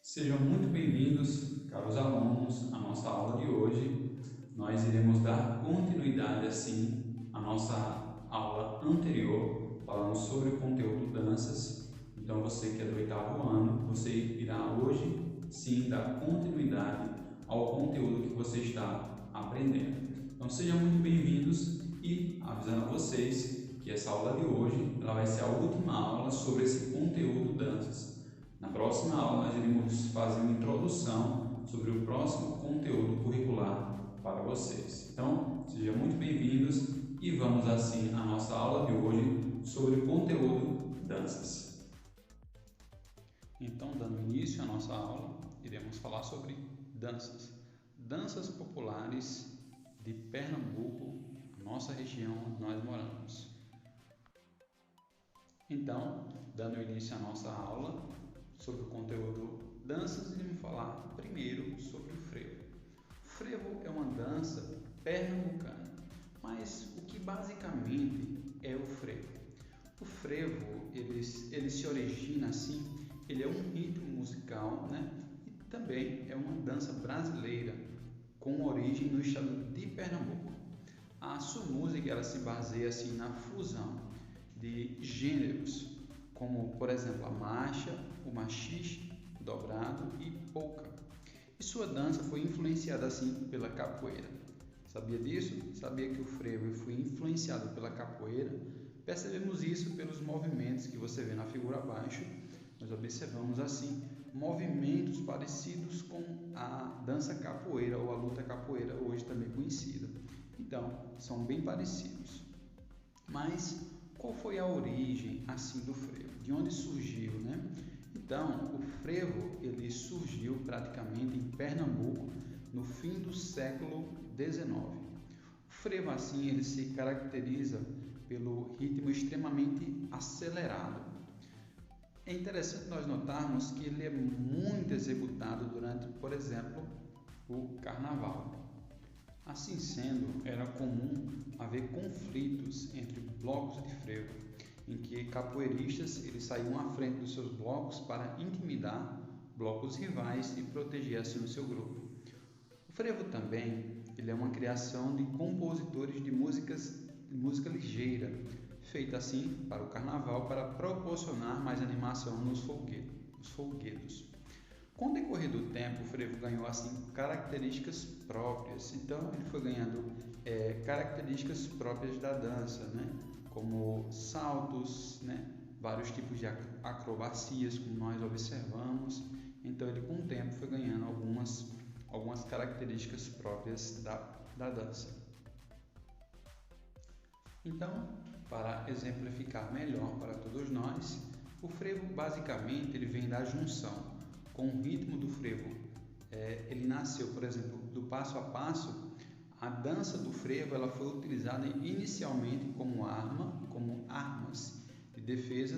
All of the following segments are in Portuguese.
Sejam muito bem-vindos, caros alunos, à nossa aula de hoje. Nós iremos dar continuidade, assim, à nossa aula anterior, falando sobre o conteúdo danças. Então, você que é do 8º ano, você irá hoje, sim, dar continuidade ao conteúdo que você está aprendendo. Então, sejam muito bem-vindos e avisando a vocês que essa aula de hoje ela vai ser a última aula sobre esse conteúdo danças. Na próxima aula, nós iremos fazer uma introdução sobre o próximo conteúdo curricular para vocês. Então, sejam muito bem-vindos e vamos assim à nossa aula de hoje sobre o conteúdo danças. Então, dando início à nossa aula, iremos falar sobre danças. Danças populares de Pernambuco, nossa região onde nós moramos. Então, dando início à nossa aula sobre o conteúdo danças, iremos falar primeiro sobre o frevo. O frevo é uma dança pernambucana, mas o que basicamente é o frevo? O frevo, ele se origina assim, ele é um ritmo musical, né? E também é uma dança brasileira com origem no estado de Pernambuco. A sua música ela se baseia assim na fusão de gêneros, como por exemplo a marcha, o machixe, o dobrado e polca. E sua dança foi influenciada assim pela capoeira. Sabia disso? Sabia que o frevo foi influenciado pela capoeira? Percebemos isso pelos movimentos que você vê na figura abaixo. Nós observamos assim movimentos parecidos com a dança capoeira ou a luta capoeira, hoje também conhecida. Então, são bem parecidos. Mas qual foi a origem assim do frevo? De onde surgiu, né? Então, o frevo ele surgiu praticamente em Pernambuco no fim do século XIX. O frevo assim ele se caracteriza pelo ritmo extremamente acelerado. É interessante nós notarmos que ele é muito executado durante, por exemplo, o carnaval. Assim sendo, era comum haver conflitos entre blocos de frevo, em que capoeiristas eles saíam à frente dos seus blocos para intimidar blocos rivais e proteger assim o seu grupo. O frevo também ele é uma criação de compositores de música ligeira, feita assim para o carnaval para proporcionar mais animação nos folguedos. Com o decorrer do tempo, o frevo ganhou assim características próprias. Então, ele foi ganhando características próprias da dança, né? Como saltos, né? Vários tipos de acrobacias, como nós observamos. Então, ele com o tempo foi ganhando algumas características próprias da dança. Então, para exemplificar melhor para todos nós, o frevo basicamente ele vem da junção com o ritmo do frevo. Ele nasceu, por exemplo, do passo a passo. A dança do frevo ela foi utilizada inicialmente como armas de defesa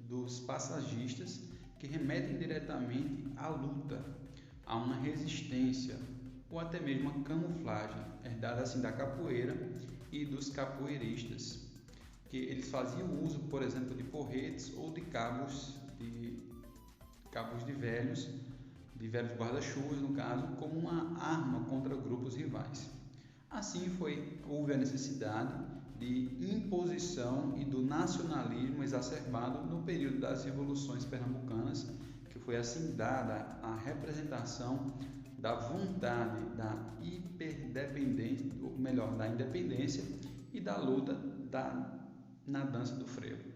dos passagistas que remetem diretamente à luta, a uma resistência ou até mesmo a camuflagem, herdada assim da capoeira e dos capoeiristas, que eles faziam uso, por exemplo, de porretes ou de cabos de velhos guarda-chuvas, no caso, como uma arma contra grupos rivais. Assim houve a necessidade de imposição e do nacionalismo exacerbado no período das revoluções pernambucanas, que foi assim dada a representação da vontade da hiperdependência, ou melhor, da independência e da luta na dança do frevo.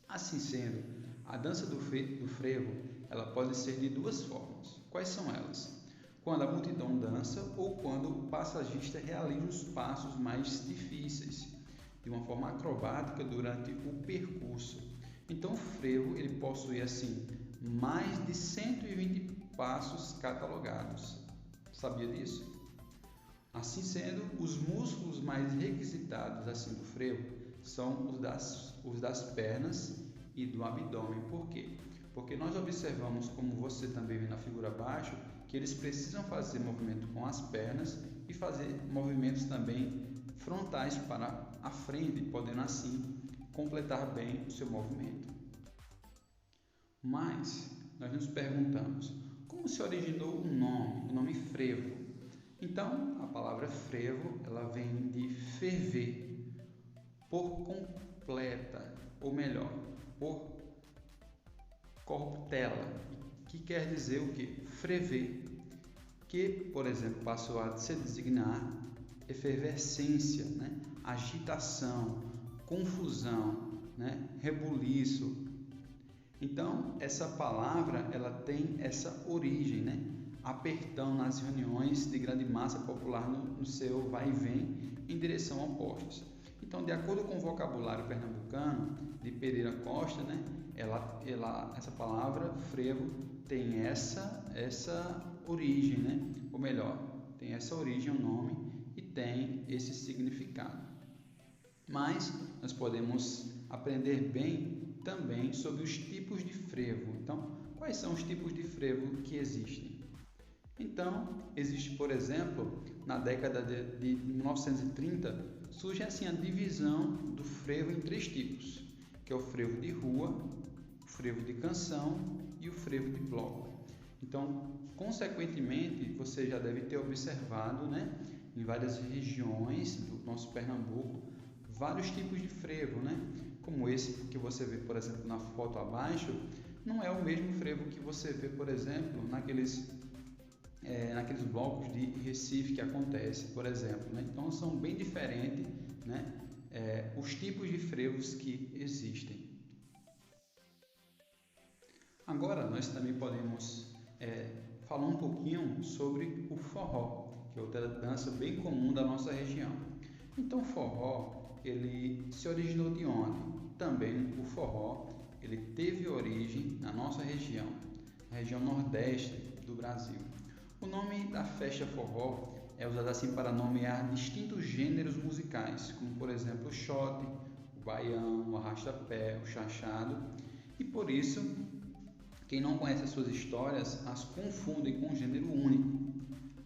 Assim sendo, a dança do frevo ela pode ser de duas formas. Quais são elas? Quando a multidão dança ou quando o passagista realiza os passos mais difíceis, de uma forma acrobática durante o percurso. Então o frevo ele possui assim mais de 120 passos catalogados. Sabia disso? Assim sendo, os músculos mais requisitados assim do frevo são os das pernas e do abdômen. Por quê? Porque nós observamos, como você também vê na figura abaixo, que eles precisam fazer movimento com as pernas e fazer movimentos também frontais para a frente, podendo assim completar bem o seu movimento. Mas nós nos perguntamos como se originou o nome frevo. Então, a palavra frevo, ela vem de ferver, por completa, ou melhor, por corruptela, que quer dizer o quê? Frever, que, por exemplo, passou a se designar efervescência, né? Agitação, confusão, né? Rebuliço. Então, essa palavra, ela tem essa origem, né? Apertão nas reuniões de grande massa popular no seu vai e vem em direção a postos. Então, de acordo com o vocabulário pernambucano de Pereira Costa, né? Essa palavra frevo tem essa origem, né? Ou melhor, tem essa origem o nome e tem esse significado. Mas nós podemos aprender bem também sobre os tipos de frevo. Então, quais são os tipos de frevo que existem? Então, existe, por exemplo, na década de 1930, surge assim a divisão do frevo em 3 tipos, que é o frevo de rua, o frevo de canção e o frevo de bloco. Então, consequentemente, você já deve ter observado, né, em várias regiões do nosso Pernambuco, vários tipos de frevo, né? Como esse que você vê, por exemplo, na foto abaixo, não é o mesmo frevo que você vê, por exemplo, naqueles blocos de Recife que acontece, por exemplo, né? Então, são bem diferentes, né? Os tipos de frevos que existem. Agora, nós também podemos falar um pouquinho sobre o forró, que é outra dança bem comum da nossa região. Então, o forró, ele se originou de onde? Também o forró, ele teve origem na nossa região, na região nordeste do Brasil. O nome da festa forró é usado assim para nomear distintos gêneros musicais, como por exemplo o xote, o baião, o arrasta-pé, o chachado, e por isso quem não conhece as suas histórias as confunde com um gênero único.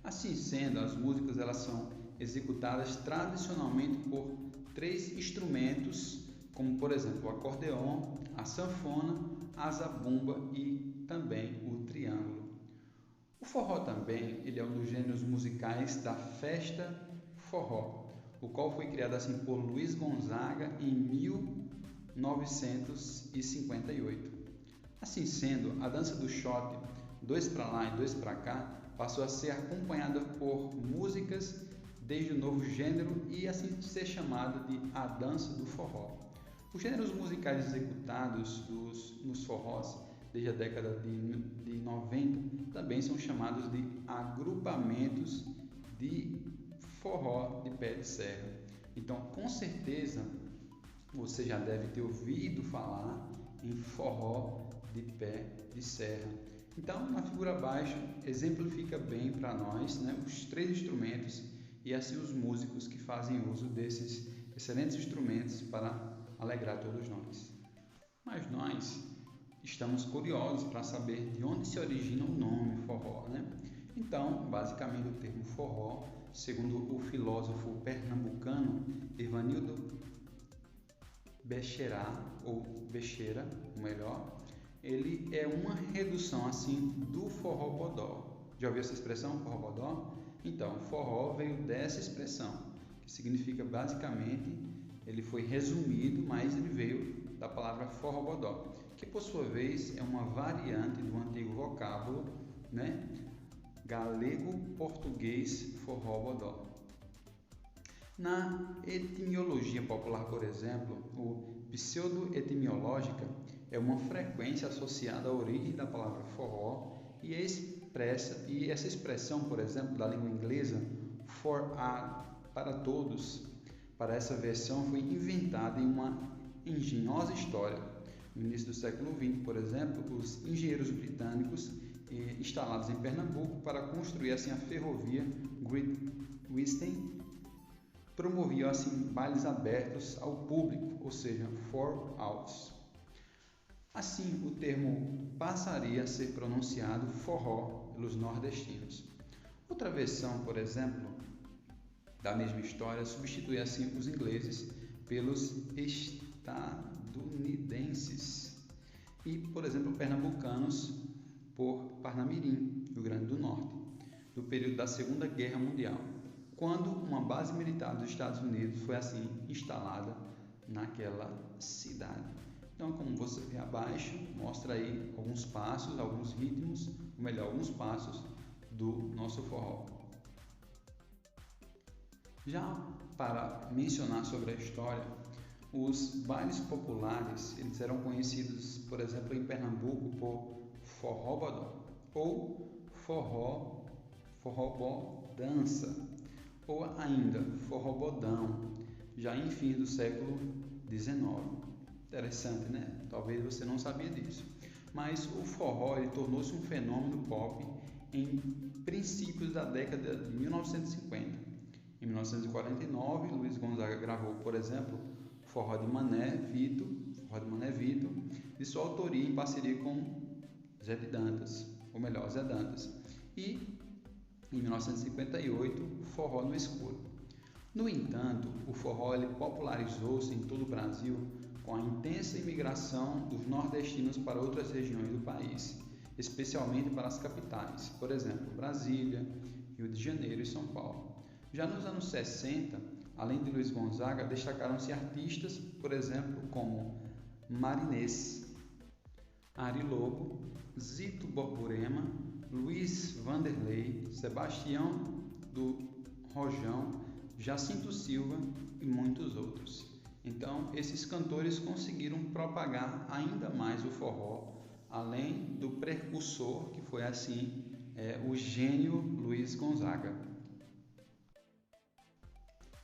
Assim sendo, as músicas elas são executadas tradicionalmente por 3 instrumentos, como por exemplo o acordeon, a sanfona, a zabumba e também o triângulo. O forró também ele é um dos gêneros musicais da festa forró, o qual foi criado assim por Luiz Gonzaga em 1958. Assim sendo, a dança do xote, 2 para lá e 2 para cá, passou a ser acompanhada por músicas desde o novo gênero e assim ser chamada de a dança do forró. Os gêneros musicais executados nos forrós desde a década de 90 também são chamados de agrupamentos de forró de pé de serra. Então, com certeza, você já deve ter ouvido falar em forró de pé de serra. Então, na figura abaixo, exemplifica bem para nós, né, os 3 instrumentos e assim os músicos que fazem uso desses excelentes instrumentos para alegrar todos nós. Mas nós estamos curiosos para saber de onde se origina o nome forró, né? Então, basicamente o termo forró, segundo o filósofo pernambucano Evanildo Becherá, ou Becheira, o melhor, ele é uma redução assim do forró-bodó. Já ouviu essa expressão, forró-bodó? Então, forró veio dessa expressão, que significa basicamente, ele foi resumido, mas ele veio da palavra forró-bodó, que por sua vez é uma variante do antigo vocábulo, né, galego-português forró-bodó. Na etimologia popular, por exemplo, o pseudo-etimológica é uma frequência associada à origem da palavra forró e essa expressão, por exemplo, da língua inglesa, for all, para todos, para essa versão foi inventada em uma engenhosa história. No início do século XX, por exemplo, os engenheiros britânicos instalados em Pernambuco para construir assim a ferrovia Great Western promoviam assim bailes abertos ao público, ou seja, for alls. Assim, o termo passaria a ser pronunciado forró pelos nordestinos. Outra versão, por exemplo, da mesma história, substitui assim os ingleses pelos estadunidenses e, por exemplo, pernambucanos por Parnamirim, Rio Grande do Norte, do período da Segunda Guerra Mundial, quando uma base militar dos Estados Unidos foi assim instalada naquela cidade. Então, como você vê abaixo, mostra aí alguns passos, alguns ritmos, ou melhor, alguns passos do nosso forró. Já para mencionar sobre a história, os bailes populares, eles eram conhecidos, por exemplo, em Pernambuco por forró-bodó ou forró-dança, ou ainda forró-bodão, já em fim do século XIX. Interessante, né? Talvez você não sabia disso. Mas o forró tornou-se um fenômeno pop em princípios da década de 1950. Em 1949, Luiz Gonzaga gravou, por exemplo, Forró de Mané Vito, de sua autoria em parceria com Zé Dantas. E, em 1958, Forró no Escuro. No entanto, o forró popularizou-se em todo o Brasil com a intensa imigração dos nordestinos para outras regiões do país, especialmente para as capitais, por exemplo, Brasília, Rio de Janeiro e São Paulo. Já nos anos 60, além de Luiz Gonzaga, destacaram-se artistas, por exemplo, como Marinês, Ari Lobo, Zito Borborema, Luiz Vanderlei, Sebastião do Rojão, Jacinto Silva e muitos outros. Então, esses cantores conseguiram propagar ainda mais o forró, além do precursor, que foi assim, o gênio Luiz Gonzaga.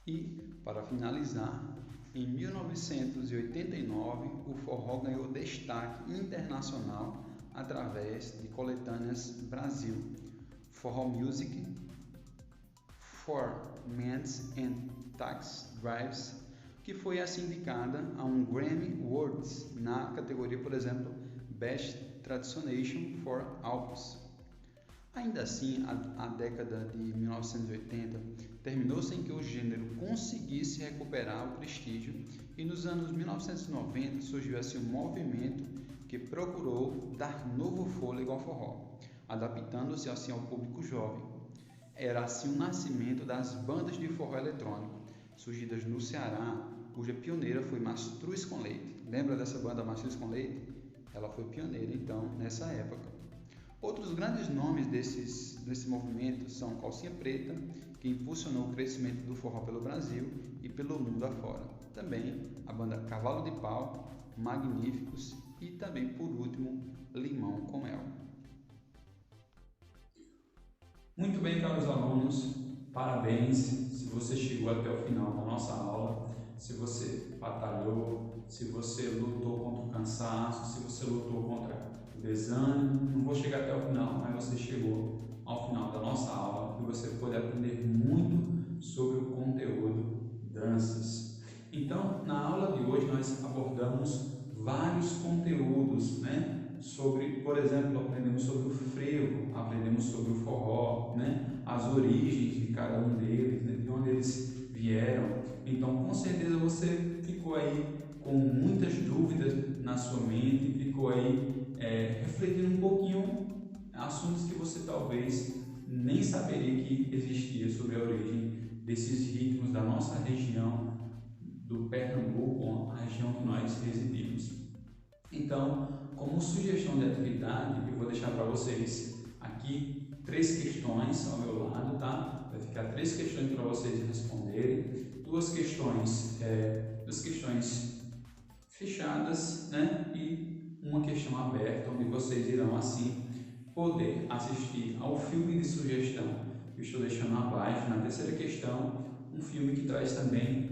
E, para finalizar, em 1989, o forró ganhou destaque internacional através de coletâneas Brasil, Forró Music, For Men's and Tax Drives, que foi assim indicada a um Grammy Awards na categoria, por exemplo, Best Traditionation for Albums. Ainda assim, a década de 1980 terminou sem que o gênero conseguisse recuperar o prestígio e nos anos 1990 surgiu assim um movimento que procurou dar novo fôlego ao forró, adaptando-se assim ao público jovem. Era assim o nascimento das bandas de forró eletrônico, surgidas no Ceará, cuja pioneira foi Mastruz com Leite. Lembra dessa banda Mastruz com Leite? Ela foi pioneira, então, nessa época. Outros grandes nomes desse movimento são Calcinha Preta, que impulsionou o crescimento do forró pelo Brasil e pelo mundo afora. Também a banda Cavalo de Pau, Magníficos e também, por último, Limão com Mel. Muito bem, caros alunos, parabéns se você chegou até o final da nossa aula, se você batalhou, se você lutou contra o cansaço, se você lutou contra o desânimo. Não vou chegar até o final, mas você chegou ao final da nossa aula e você pode aprender muito sobre o conteúdo danças. Então, na aula de hoje nós abordamos vários conteúdos, né? Sobre, por exemplo, aprendemos sobre o frevo, aprendemos sobre o forró, né? As origens de cada um deles, né? De onde eles vieram. Então, com certeza você ficou aí com muitas dúvidas na sua mente, ficou aí refletindo um pouquinho assuntos que você talvez nem saberia que existia sobre a origem desses ritmos da nossa região do Pernambuco, a região que nós residimos. Então, como sugestão de atividade, eu vou deixar para vocês aqui 3 questões ao meu lado, tá? Vai ficar 3 questões para vocês responderem, duas questões fechadas, né? E uma questão aberta, onde vocês irão assim poder assistir ao filme de sugestão que eu estou deixando abaixo na terceira questão, um filme que traz também,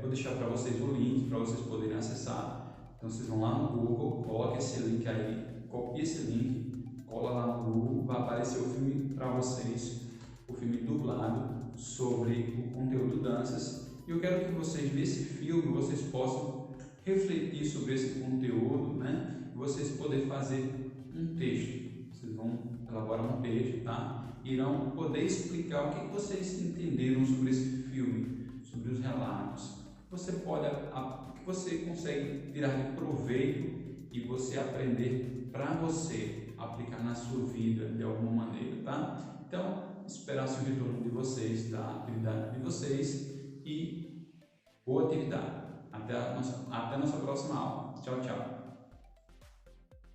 vou deixar para vocês o link para vocês poderem acessar. Então vocês vão lá no Google, coloque esse link aí, copie esse link, cola lá no Google, vai aparecer o filme para vocês, o filme dublado sobre o conteúdo danças. E eu quero que vocês, nesse filme, vocês possam refletir sobre esse conteúdo, né? E vocês poderem fazer um texto. Vocês vão elaborar um texto, tá? Irão poder explicar o que vocês entenderam sobre esse filme, sobre os relatos. O que você consegue tirar de proveito e você aprender para você aplicar na sua vida de alguma maneira, tá? Então, esperasse o retorno de vocês, da atividade de vocês e boa atividade. Até a nossa próxima aula. Tchau, tchau.